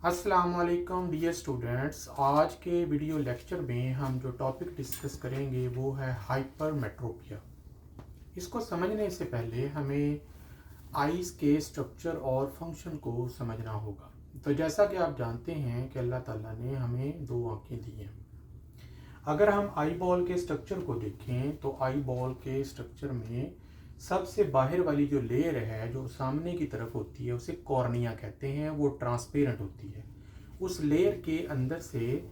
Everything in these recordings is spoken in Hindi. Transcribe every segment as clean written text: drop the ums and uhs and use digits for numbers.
अस्सलाम वालेकुम डियर स्टूडेंट्स। आज के वीडियो लेक्चर में हम जो टॉपिक डिस्कस करेंगे वो है हाइपरमेट्रोपिया। इसको समझने से पहले हमें आइज़ के स्ट्रक्चर और फंक्शन को समझना होगा। तो जैसा कि आप जानते हैं कि अल्लाह ताला ने हमें दो आँखें दी हैं। अगर हम आई बॉल के स्ट्रक्चर को देखें तो आई बॉल के स्ट्रक्चर में सबसे बाहर वाली जो लेयर है जो सामने की तरफ होती है उसे कॉर्निया कहते हैं। वो ट्रांसपेरेंट होती है। उस लेयर के अंदर से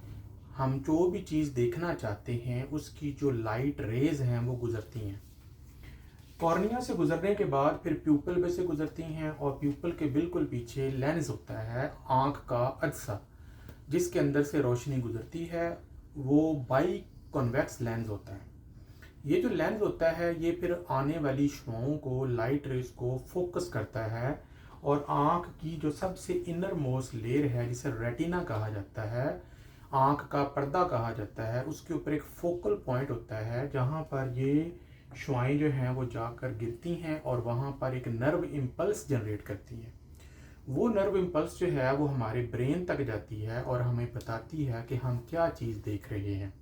हम जो भी चीज़ देखना चाहते हैं उसकी जो लाइट रेज हैं वो गुजरती हैं। कॉर्निया से गुजरने के बाद फिर प्यूपल में से गुजरती हैं और प्यूपल के बिल्कुल पीछे लेंस होता है, आँख का अज्जा, जिसके अंदर से रोशनी गुजरती है। वो बाई कॉन्वेक्स लेंस होता है। ये जो लेंस होता है ये फिर आने वाली शुआओं को, लाइट रेज को फोकस करता है और आँख की जो सबसे इनर मोस्ट लेयर है जिसे रेटिना कहा जाता है, आँख का पर्दा कहा जाता है, उसके ऊपर एक फोकल पॉइंट होता है जहाँ पर ये शुआएं जो हैं वो जाकर गिरती हैं और वहाँ पर एक नर्व इम्पल्स जनरेट करती हैं। वो नर्व इम्पल्स जो है वो हमारे ब्रेन तक जाती है और हमें बताती है कि हम क्या चीज़ देख रहे हैं।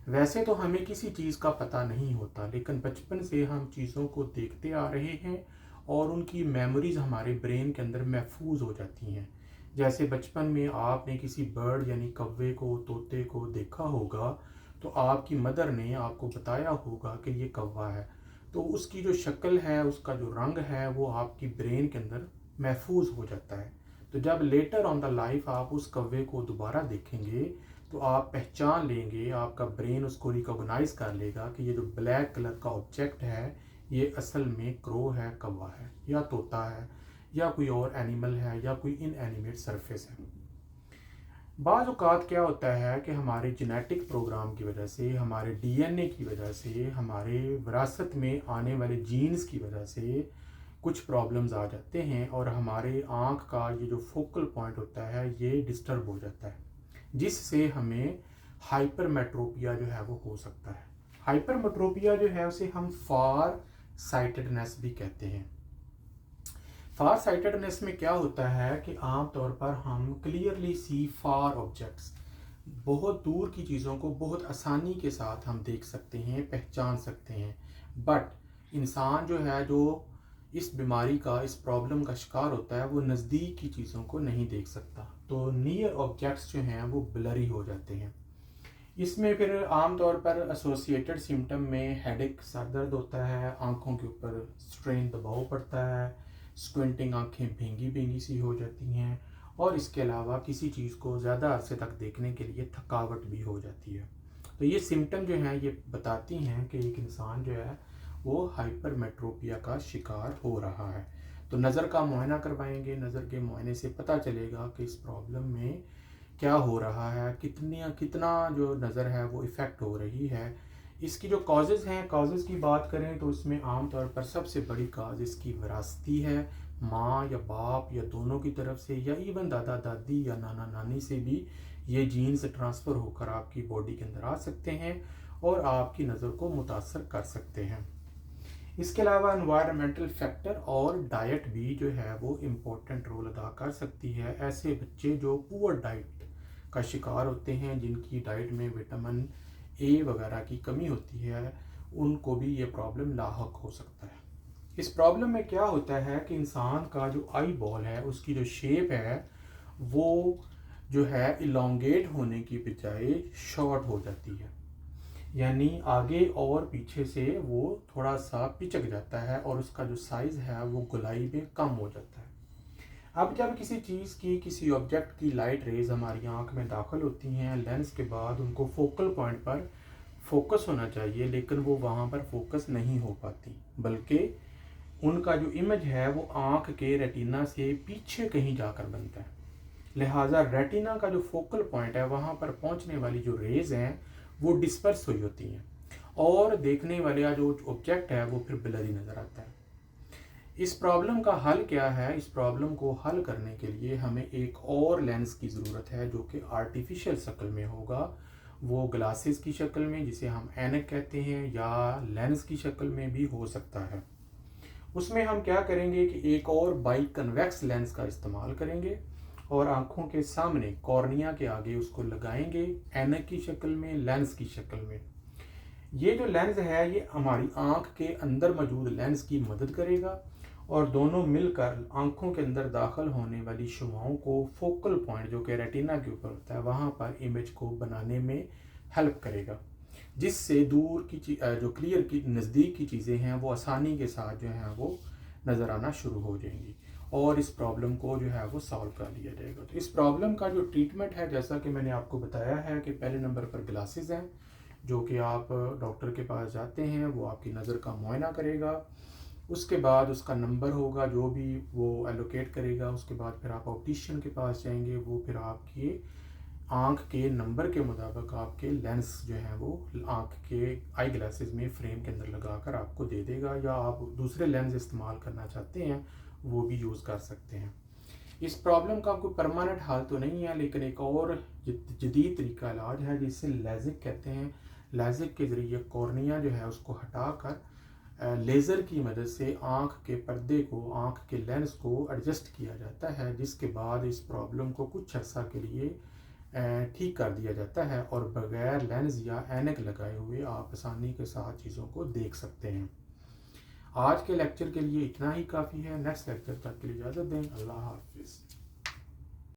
वैसे तो हमें किसी चीज़ का पता नहीं होता, लेकिन बचपन से हम चीज़ों को देखते आ रहे हैं और उनकी मेमोरीज हमारे ब्रेन के अंदर महफूज हो जाती हैं। जैसे बचपन में आपने किसी बर्ड यानी कौवे को, तोते को देखा होगा तो आपकी मदर ने आपको बताया होगा कि ये कौवा है, तो उसकी जो शक्ल है, उसका जो रंग है वो आपकी ब्रेन के अंदर महफूज हो जाता है। तो जब लेटर ऑन द लाइफ आप उस कौवे को दोबारा देखेंगे तो आप पहचान लेंगे, आपका ब्रेन उसको रिकॉग्नाइज कर लेगा कि ये जो ब्लैक कलर का ऑब्जेक्ट है ये असल में क्रो है, कौवा है या तोता है या कोई और एनिमल है या कोई इनएनिमेट सरफेस है। बाज़ औक़ात क्या होता है कि हमारे जेनेटिक प्रोग्राम की वजह से, हमारे डीएनए की वजह से, हमारे विरासत में आने वाले जीन्स की वजह से कुछ प्रॉब्लम्स आ जाते हैं और हमारे आँख का ये जो फोकल पॉइंट होता है ये डिस्टर्ब हो जाता है, जिससे हमें हाइपरमेट्रोपिया जो है वो हो सकता है। हाइपरमेट्रोपिया जो है उसे हम फार साइटेडनेस भी कहते हैं। फार साइटेडनेस में क्या होता है कि आमतौर पर हम क्लियरली सी फार ऑब्जेक्ट्स, बहुत दूर की चीज़ों को बहुत आसानी के साथ हम देख सकते हैं, पहचान सकते हैं। बट इंसान जो है जो इस बीमारी का, इस प्रॉब्लम का शिकार होता है वो नज़दीक की चीज़ों को नहीं देख सकता, तो नियर ऑब्जेक्ट्स जो हैं वो ब्लरी हो जाते हैं। इसमें फिर आमतौर पर एसोसिएटेड सिम्टम में हेडेक, सर दर्द होता है, आँखों के ऊपर स्ट्रेन दबाव पड़ता है, स्क्विंटिंग, आँखें भींगी भींगी सी हो जाती हैं और इसके अलावा किसी चीज़ को ज़्यादा अरसे तक देखने के लिए थकावट भी हो जाती है। तो ये सिम्टम जो हैं ये बताती हैं कि एक इंसान जो है वो हाइपरमेट्रोपिया का शिकार हो रहा है। तो नज़र का मुआयना करवाएंगे, नज़र के मुआयने से पता चलेगा कि इस प्रॉब्लम में क्या हो रहा है, कितना जो नज़र है वो इफ़ेक्ट हो रही है। इसकी जो कॉजेज़ हैं, कॉजेज़ की बात करें तो उसमें आम तौर पर सबसे बड़ी काज इसकी विरासती है। माँ या बाप या दोनों की तरफ से या इवन दादा दादी या नाना नानी से भी ये जीन्स ट्रांसफ़र होकर आपकी बॉडी के अंदर आ सकते हैं और आपकी नज़र को मुतासर कर सकते हैं। इसके अलावा एनवायरमेंटल फैक्टर और डाइट भी जो है वो इम्पोर्टेंट रोल अदा कर सकती है। ऐसे बच्चे जो पुअर डाइट का शिकार होते हैं, जिनकी डाइट में विटामिन ए वगैरह की कमी होती है, उनको भी ये प्रॉब्लम लाहक हो सकता है। इस प्रॉब्लम में क्या होता है कि इंसान का जो आई बॉल है उसकी जो शेप है वो जो है इलोंगेट होने की बजाय शॉर्ट हो जाती है, यानी आगे और पीछे से वो थोड़ा सा पिचक जाता है और उसका जो साइज़ है वो गोलाई में कम हो जाता है। अब जब किसी चीज़ की, किसी ऑब्जेक्ट की लाइट रेज हमारी आंख में दाखिल होती हैं लेंस के बाद, उनको फोकल पॉइंट पर फोकस होना चाहिए, लेकिन वो वहाँ पर फोकस नहीं हो पाती, बल्कि उनका जो इमेज है वो आँख के रेटिना से पीछे कहीं जाकर बनता है। लिहाजा रेटिना का जो फोकल पॉइंट है वहाँ पर पहुँचने वाली जो रेज हैं वो डिस्पर्स हुई होती हैं और देखने वाला जो ऑब्जेक्ट है वो फिर ब्लरी नज़र आता है। इस प्रॉब्लम का हल क्या है? इस प्रॉब्लम को हल करने के लिए हमें एक और लेंस की ज़रूरत है जो कि आर्टिफिशियल शक्ल में होगा। वो ग्लासेस की शक्ल में, जिसे हम ऐनक कहते हैं, या लेंस की शक्ल में भी हो सकता है। उसमें हम क्या करेंगे कि एक और बाई कन्वेक्स लेंस का इस्तेमाल करेंगे और आँखों के सामने कॉर्निया के आगे उसको लगाएंगे ऐनक की शक्ल में, लेंस की शक्ल में। ये जो लेंस है ये हमारी आँख के अंदर मौजूद लेंस की मदद करेगा और दोनों मिलकर आँखों के अंदर दाखिल होने वाली शुआओं को फोकल पॉइंट जो कि रेटिना के ऊपर होता है वहाँ पर इमेज को बनाने में हेल्प करेगा, जिससे दूर की जो क्लियर की नज़दीक की चीज़ें हैं वो आसानी के साथ जो है वो नज़र आना शुरू हो जाएंगी और इस प्रॉब्लम को जो है वो सॉल्व कर लिया जाएगा। तो इस प्रॉब्लम का जो ट्रीटमेंट है, जैसा कि मैंने आपको बताया है कि पहले नंबर पर ग्लासेस हैं, जो कि आप डॉक्टर के पास जाते हैं, वो आपकी नज़र का मुआयना करेगा, उसके बाद उसका नंबर होगा जो भी वो एलोकेट करेगा, उसके बाद फिर आप ऑप्टिशियन के पास जाएंगे, वो फिर आपकी आँख के नंबर के मुताबिक आपके लेंस जो है वो आँख के आई ग्लासेस में फ्रेम के अंदर लगाकर आपको दे देगा, या आप दूसरे लेंस इस्तेमाल करना चाहते हैं वो भी यूज़ कर सकते हैं। इस प्रॉब्लम का कोई परमानेंट हल तो नहीं है, लेकिन एक और जदीद तरीका इलाज है जिसे लेजिक कहते हैं। लेजिक के ज़रिए कॉर्निया जो है उसको हटाकर लेज़र की मदद से आँख के पर्दे को, आँख के लेंस को एडजस्ट किया जाता है, जिसके बाद इस प्रॉब्लम को कुछ अर्सा के लिए ठीक कर दिया जाता है और बगैर लेंस या ऐनक लगाए हुए आप आसानी के साथ चीज़ों को देख सकते हैं। आज के लेक्चर के लिए इतना ही काफ़ी है। नेक्स्ट लेक्चर तक के लिए इजाज़त दें। अल्लाह हाफिज़।